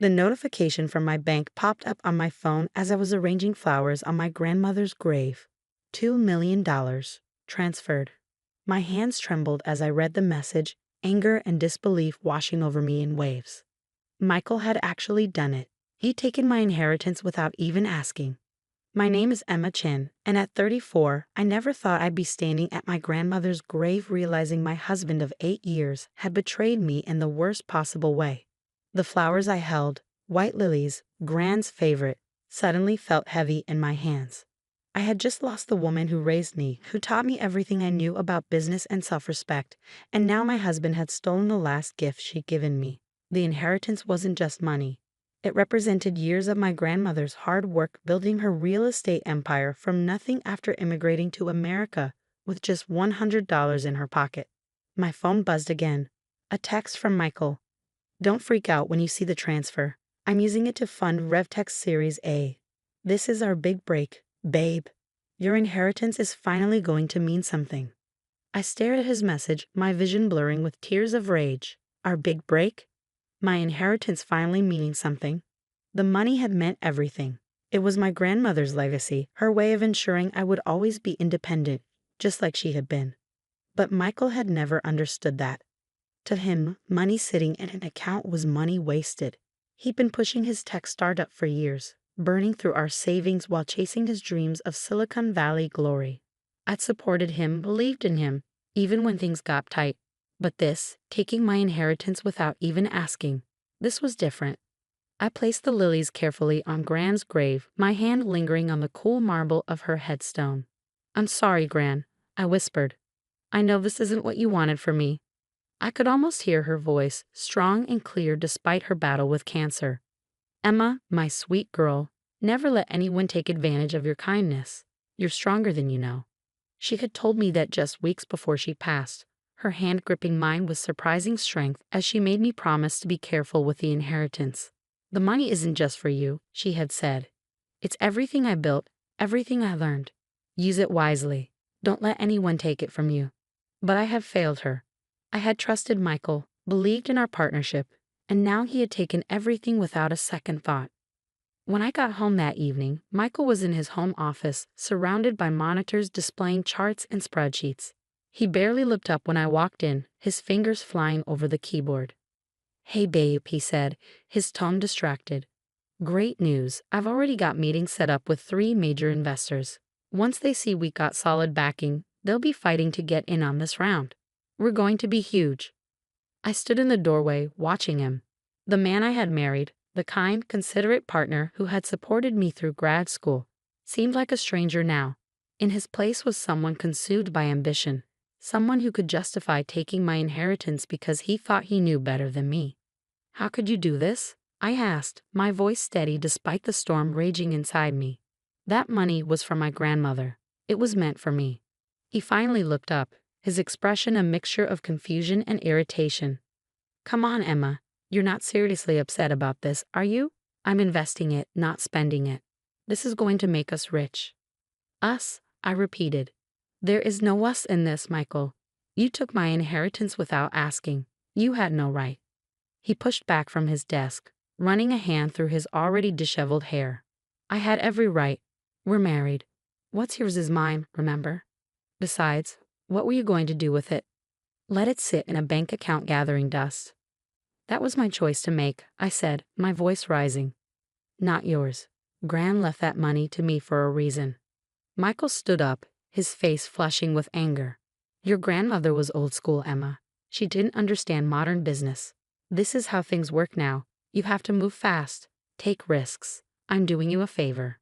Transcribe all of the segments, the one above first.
The notification from my bank popped up on my phone as I was arranging flowers on my grandmother's grave. $2 million transferred. My hands trembled as I read the message, anger and disbelief washing over me in waves. Michael had actually done it. He'd taken my inheritance without even asking. My name is Emma Chen, and at 34, I never thought I'd be standing at my grandmother's grave realizing my husband of 8 years had betrayed me in the worst possible way. The flowers I held, white lilies, Grand's favorite, suddenly felt heavy in my hands. I had just lost the woman who raised me, who taught me everything I knew about business and self-respect, and now my husband had stolen the last gift she'd given me. The inheritance wasn't just money. It represented years of my grandmother's hard work building her real estate empire from nothing after immigrating to America with just $100 in her pocket. My phone buzzed again. A text from Michael. Don't freak out when you see the transfer. I'm using it to fund RevTech Series A. This is our big break, babe. Your inheritance is finally going to mean something. I stared at his message, my vision blurring with tears of rage. Our big break? My inheritance finally meaning something. The money had meant everything. It was my grandmother's legacy, her way of ensuring I would always be independent, just like she had been. But Michael had never understood that. To him, money sitting in an account was money wasted. He'd been pushing his tech startup for years, burning through our savings while chasing his dreams of Silicon Valley glory. I'd supported him, believed in him, even when things got tight. But this, taking my inheritance without even asking, this was different. I placed the lilies carefully on Gran's grave, my hand lingering on the cool marble of her headstone. I'm sorry, Gran, I whispered. I know this isn't what you wanted for me. I could almost hear her voice, strong and clear despite her battle with cancer. Emma, my sweet girl, never let anyone take advantage of your kindness. You're stronger than you know. She had told me that just weeks before she passed, her hand gripping mine with surprising strength as she made me promise to be careful with the inheritance. The money isn't just for you, she had said. It's everything I built, everything I learned. Use it wisely. Don't let anyone take it from you. But I had failed her. I had trusted Michael, believed in our partnership, and now he had taken everything without a second thought. When I got home that evening, Michael was in his home office, surrounded by monitors displaying charts and spreadsheets. He barely looked up when I walked in, his fingers flying over the keyboard. Hey babe, he said, his tone distracted. Great news. I've already got meetings set up with 3 major investors. Once they see we got solid backing, they'll be fighting to get in on this round. We're going to be huge. I stood in the doorway, watching him. The man I had married, the kind, considerate partner who had supported me through grad school, seemed like a stranger now. In his place was someone consumed by ambition, someone who could justify taking my inheritance because he thought he knew better than me. How could you do this? I asked, my voice steady despite the storm raging inside me. That money was for my grandmother. It was meant for me. He finally looked up, his expression a mixture of confusion and irritation. Come on, Emma. You're not seriously upset about this, are you? I'm investing it, not spending it. This is going to make us rich. Us? I repeated. There is no us in this, Michael. You took my inheritance without asking. You had no right. He pushed back from his desk, running a hand through his already disheveled hair. I had every right. We're married. What's yours is mine, remember? Besides, what were you going to do with it? Let it sit in a bank account gathering dust. That was my choice to make, I said, my voice rising. Not yours. Gran left that money to me for a reason. Michael stood up, his face flushing with anger. Your grandmother was old school, Emma. She didn't understand modern business. This is how things work now. You have to move fast, take risks. I'm doing you a favor.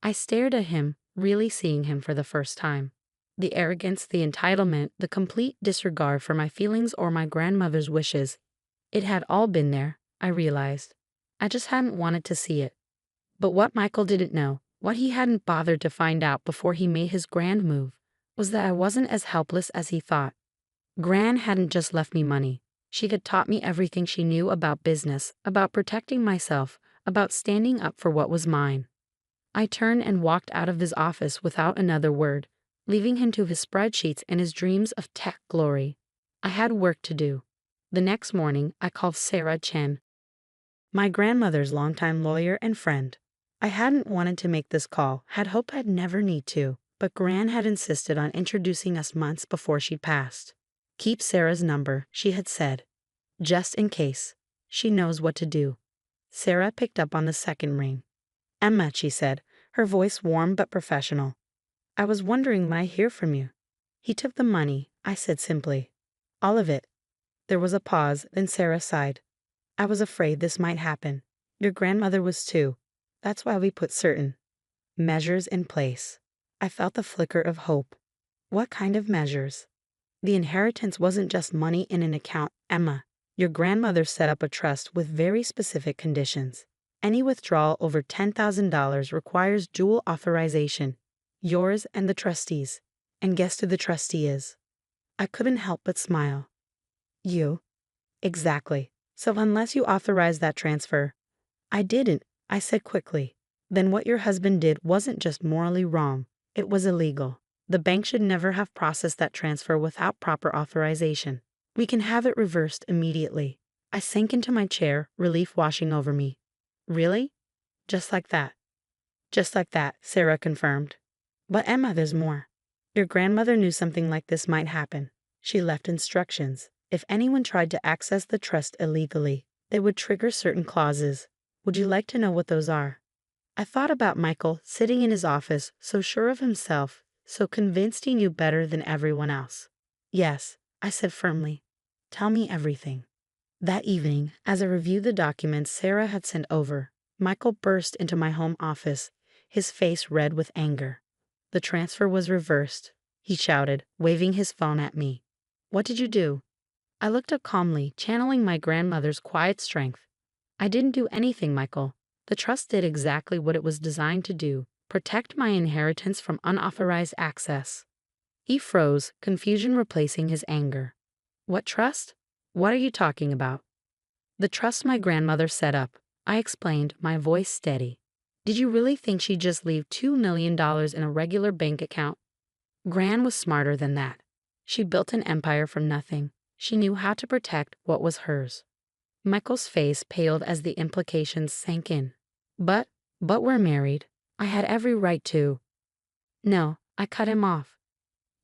I stared at him, really seeing him for the first time. The arrogance, the entitlement, the complete disregard for my feelings or my grandmother's wishes. It had all been there, I realized. I just hadn't wanted to see it. But what Michael didn't know, what he hadn't bothered to find out before he made his grand move, was that I wasn't as helpless as he thought. Gran hadn't just left me money. She had taught me everything she knew about business, about protecting myself, about standing up for what was mine. I turned and walked out of his office without another word, leaving him to his spreadsheets and his dreams of tech glory. I had work to do. The next morning, I called Sarah Chen. My grandmother's longtime lawyer and friend. I hadn't wanted to make this call, had hoped I'd never need to, but Gran had insisted on introducing us months before she'd passed. Keep Sarah's number, she had said. Just in case. She knows what to do. Sarah picked up on the second ring. Emma, she said, her voice warm but professional. I was wondering when I hear from you. He took the money, I said simply. All of it. There was a pause, then Sarah sighed. I was afraid this might happen. Your grandmother was too. That's why we put certain measures in place. I felt the flicker of hope. What kind of measures? The inheritance wasn't just money in an account, Emma. Your grandmother set up a trust with very specific conditions. Any withdrawal over $10,000 requires dual authorization, yours and the trustees. And guess who the trustee is? I couldn't help but smile. You? Exactly. So unless you authorize that transfer. I didn't, I said quickly. Then what your husband did wasn't just morally wrong, it was illegal. The bank should never have processed that transfer without proper authorization. We can have it reversed immediately. I sank into my chair, relief washing over me. Really? Just like that? Just like that, Sarah confirmed. But Emma, there's more. Your grandmother knew something like this might happen. She left instructions. If anyone tried to access the trust illegally, they would trigger certain clauses. Would you like to know what those are? I thought about Michael sitting in his office, so sure of himself, so convinced he knew better than everyone else. Yes, I said firmly. Tell me everything. That evening, as I reviewed the documents Sarah had sent over, Michael burst into my home office, his face red with anger. The transfer was reversed, he shouted, waving his phone at me. What did you do? I looked up calmly, channeling my grandmother's quiet strength. I didn't do anything, Michael. The trust did exactly what it was designed to do, protect my inheritance from unauthorized access. He froze, confusion replacing his anger. What trust? What are you talking about? The trust my grandmother set up, I explained, my voice steady. Did you really think she'd just leave $2 million in a regular bank account? Gran was smarter than that. She built an empire from nothing. She knew how to protect what was hers. Michael's face paled as the implications sank in. But we're married. I had every right to. No, I cut him off.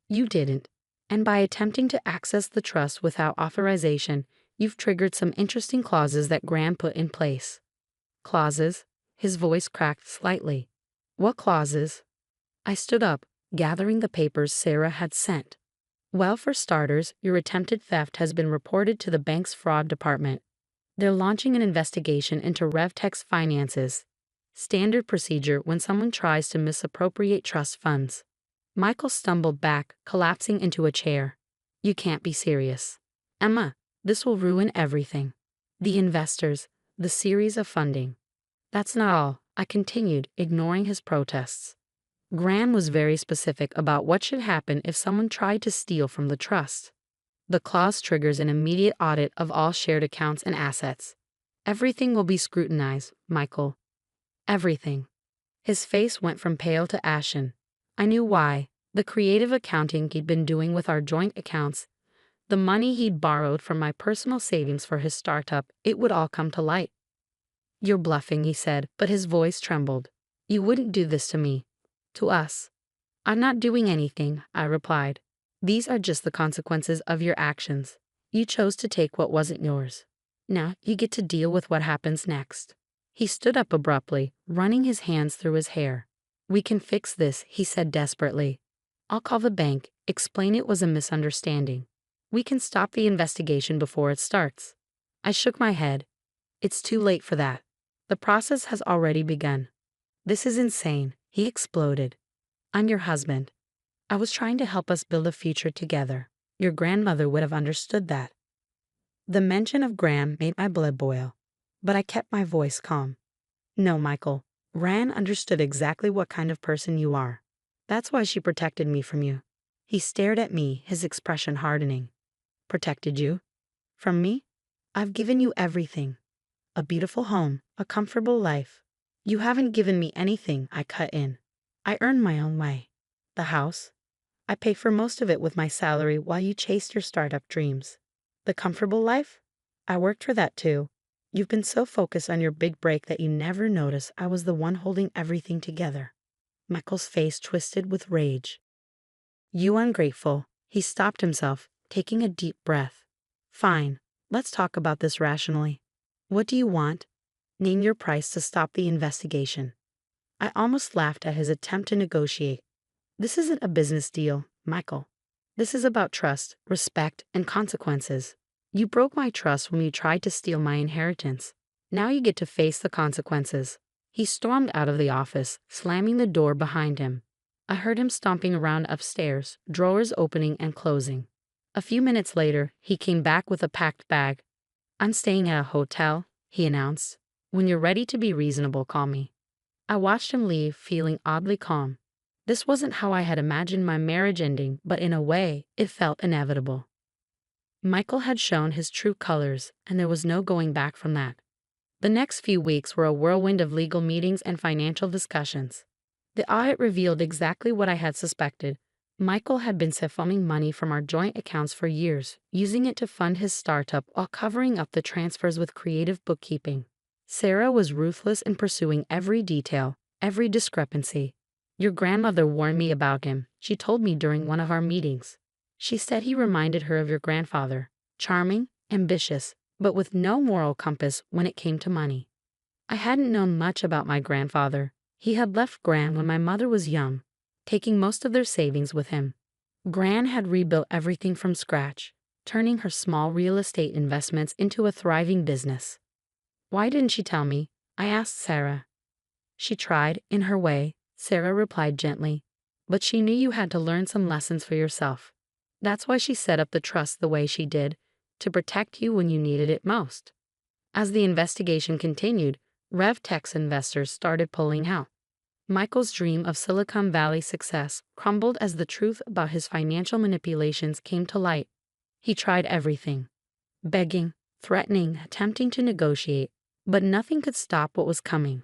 You didn't. And by attempting to access the trust without authorization, you've triggered some interesting clauses that Gran put in place. Clauses? His voice cracked slightly. What clauses? I stood up, gathering the papers Sarah had sent. Well, for starters, your attempted theft has been reported to the bank's fraud department. They're launching an investigation into RevTech's finances. Standard procedure when someone tries to misappropriate trust funds. Michael stumbled back, collapsing into a chair. You can't be serious. Emma, this will ruin everything. The investors, the series of funding. That's not all, I continued, ignoring his protests. Gran was very specific about what should happen if someone tried to steal from the trust. The clause triggers an immediate audit of all shared accounts and assets. Everything will be scrutinized, Michael. Everything. His face went from pale to ashen. I knew why. The creative accounting he'd been doing with our joint accounts, the money he'd borrowed from my personal savings for his startup, it would all come to light. You're bluffing, he said, but his voice trembled. You wouldn't do this to me. To us. I'm not doing anything, I replied. These are just the consequences of your actions. You chose to take what wasn't yours. Now you get to deal with what happens next. He stood up abruptly, running his hands through his hair. We can fix this, he said desperately. I'll call the bank, explain it was a misunderstanding. We can stop the investigation before it starts. I shook my head. It's too late for that. The process has already begun. This is insane, he exploded. I'm your husband. I was trying to help us build a future together. Your grandmother would have understood that. The mention of Gran made my blood boil, but I kept my voice calm. No, Michael. Gran understood exactly what kind of person you are. That's why she protected me from you. He stared at me, his expression hardening. Protected you? From me? I've given you everything. A beautiful home, a comfortable life. You haven't given me anything, I cut in. I earned my own way. The house? I pay for most of it with my salary while you chased your startup dreams. The comfortable life? I worked for that too. You've been so focused on your big break that you never noticed I was the one holding everything together. Michael's face twisted with rage. You ungrateful. He stopped himself, taking a deep breath. Fine, let's talk about this rationally. What do you want? Name your price to stop the investigation. I almost laughed at his attempt to negotiate. This isn't a business deal, Michael. This is about trust, respect, and consequences. You broke my trust when you tried to steal my inheritance. Now you get to face the consequences. He stormed out of the office, slamming the door behind him. I heard him stomping around upstairs, drawers opening and closing. A few minutes later, he came back with a packed bag. I'm staying at a hotel, he announced. When you're ready to be reasonable, call me. I watched him leave, feeling oddly calm. This wasn't how I had imagined my marriage ending, but in a way, it felt inevitable. Michael had shown his true colors, and there was no going back from that. The next few weeks were a whirlwind of legal meetings and financial discussions. The audit revealed exactly what I had suspected. Michael had been siphoning money from our joint accounts for years, using it to fund his startup while covering up the transfers with creative bookkeeping. Sarah was ruthless in pursuing every detail, every discrepancy. Your grandmother warned me about him, she told me during one of our meetings. She said he reminded her of your grandfather, charming, ambitious, but with no moral compass when it came to money. I hadn't known much about my grandfather. He had left Gran when my mother was young, taking most of their savings with him. Gran had rebuilt everything from scratch, turning her small real estate investments into a thriving business. Why didn't she tell me? I asked Sarah. She tried, in her way, Sarah replied gently. But she knew you had to learn some lessons for yourself. That's why she set up the trust the way she did, to protect you when you needed it most. As the investigation continued, RevTech's investors started pulling out. Michael's dream of Silicon Valley success crumbled as the truth about his financial manipulations came to light. He tried everything. Begging, threatening, attempting to negotiate, but nothing could stop what was coming.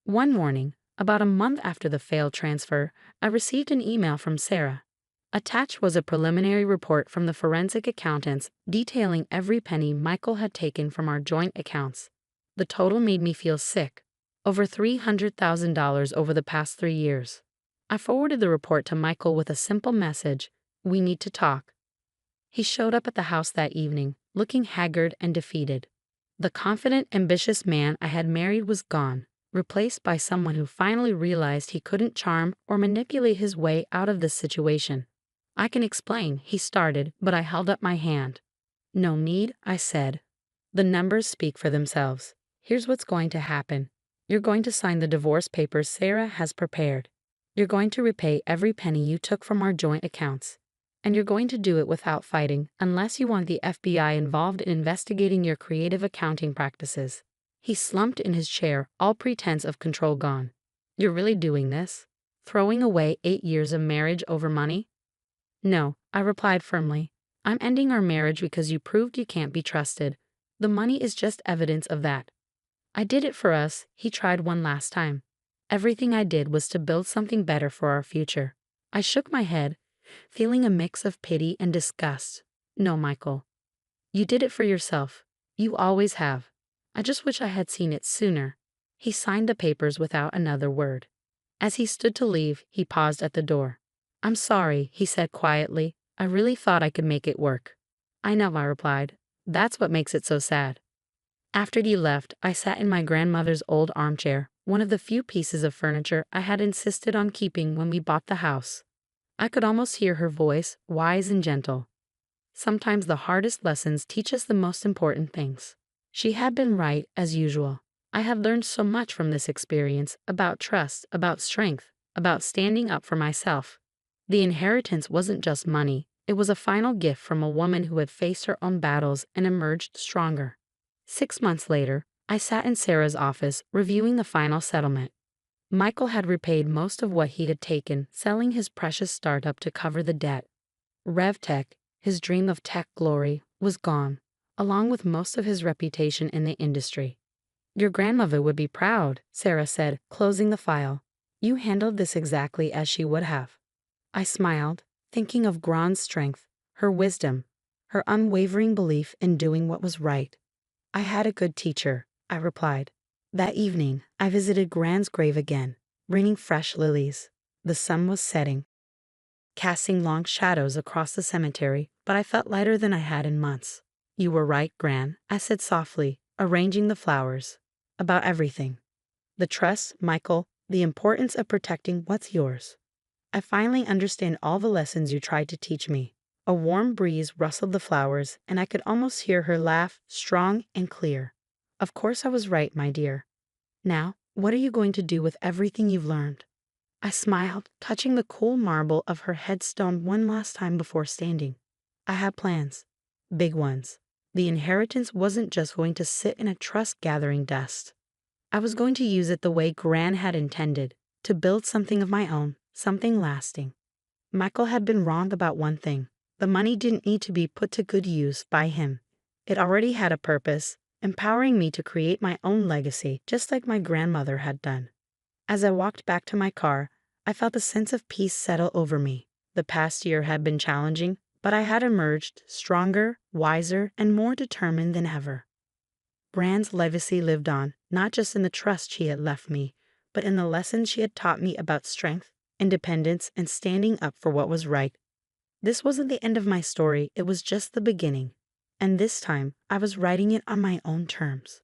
One morning, about a month after the failed transfer, I received an email from Sarah. Attached was a preliminary report from the forensic accountants detailing every penny Michael had taken from our joint accounts. The total made me feel sick. Over $300,000 over the past 3 years. I forwarded the report to Michael with a simple message: we need to talk. He showed up at the house that evening, looking haggard and defeated. The confident, ambitious man I had married was gone, replaced by someone who finally realized he couldn't charm or manipulate his way out of this situation. I can explain, he started, but I held up my hand. No need, I said. The numbers speak for themselves. Here's what's going to happen. You're going to sign the divorce papers Sarah has prepared. You're going to repay every penny you took from our joint accounts. And you're going to do it without fighting, unless you want the FBI involved in investigating your creative accounting practices. He slumped in his chair, all pretense of control gone. You're really doing this? Throwing away 8 years of marriage over money? No, I replied firmly. I'm ending our marriage because you proved you can't be trusted. The money is just evidence of that. I did it for us, he tried one last time. Everything I did was to build something better for our future. I shook my head, feeling a mix of pity and disgust. No, Michael. You did it for yourself. You always have. I just wish I had seen it sooner. He signed the papers without another word. As he stood to leave, he paused at the door. I'm sorry, he said quietly. I really thought I could make it work. I know, I replied. That's what makes it so sad. After he left, I sat in my grandmother's old armchair, one of the few pieces of furniture I had insisted on keeping when we bought the house. I could almost hear her voice, wise and gentle. Sometimes the hardest lessons teach us the most important things. She had been right, as usual. I had learned so much from this experience, about trust, about strength, about standing up for myself. The inheritance wasn't just money, it was a final gift from a woman who had faced her own battles and emerged stronger. 6 months later, I sat in Sarah's office, reviewing the final settlement. Michael had repaid most of what he had taken, selling his precious startup to cover the debt. RevTech, his dream of tech glory, was gone, along with most of his reputation in the industry. Your grandmother would be proud, Sarah said, closing the file. You handled this exactly as she would have. I smiled, thinking of Gran's strength, her wisdom, her unwavering belief in doing what was right. I had a good teacher, I replied. That evening, I visited Gran's grave again, bringing fresh lilies. The sun was setting, casting long shadows across the cemetery, but I felt lighter than I had in months. You were right, Gran, I said softly, arranging the flowers. About everything. The trust, Michael, the importance of protecting what's yours. I finally understand all the lessons you tried to teach me. A warm breeze rustled the flowers, and I could almost hear her laugh, strong and clear. Of course I was right, my dear. Now, what are you going to do with everything you've learned? I smiled, touching the cool marble of her headstone one last time before standing. I had plans. Big ones. The inheritance wasn't just going to sit in a trust-gathering dust. I was going to use it the way Gran had intended, to build something of my own, something lasting. Michael had been wrong about one thing. The money didn't need to be put to good use by him. It already had a purpose, empowering me to create my own legacy, just like my grandmother had done. As I walked back to my car, I felt a sense of peace settle over me. The past year had been challenging, but I had emerged stronger, wiser, and more determined than ever. Gran's legacy lived on, not just in the trust she had left me, but in the lessons she had taught me about strength, independence, and standing up for what was right. This wasn't the end of my story, it was just the beginning. And this time, I was writing it on my own terms.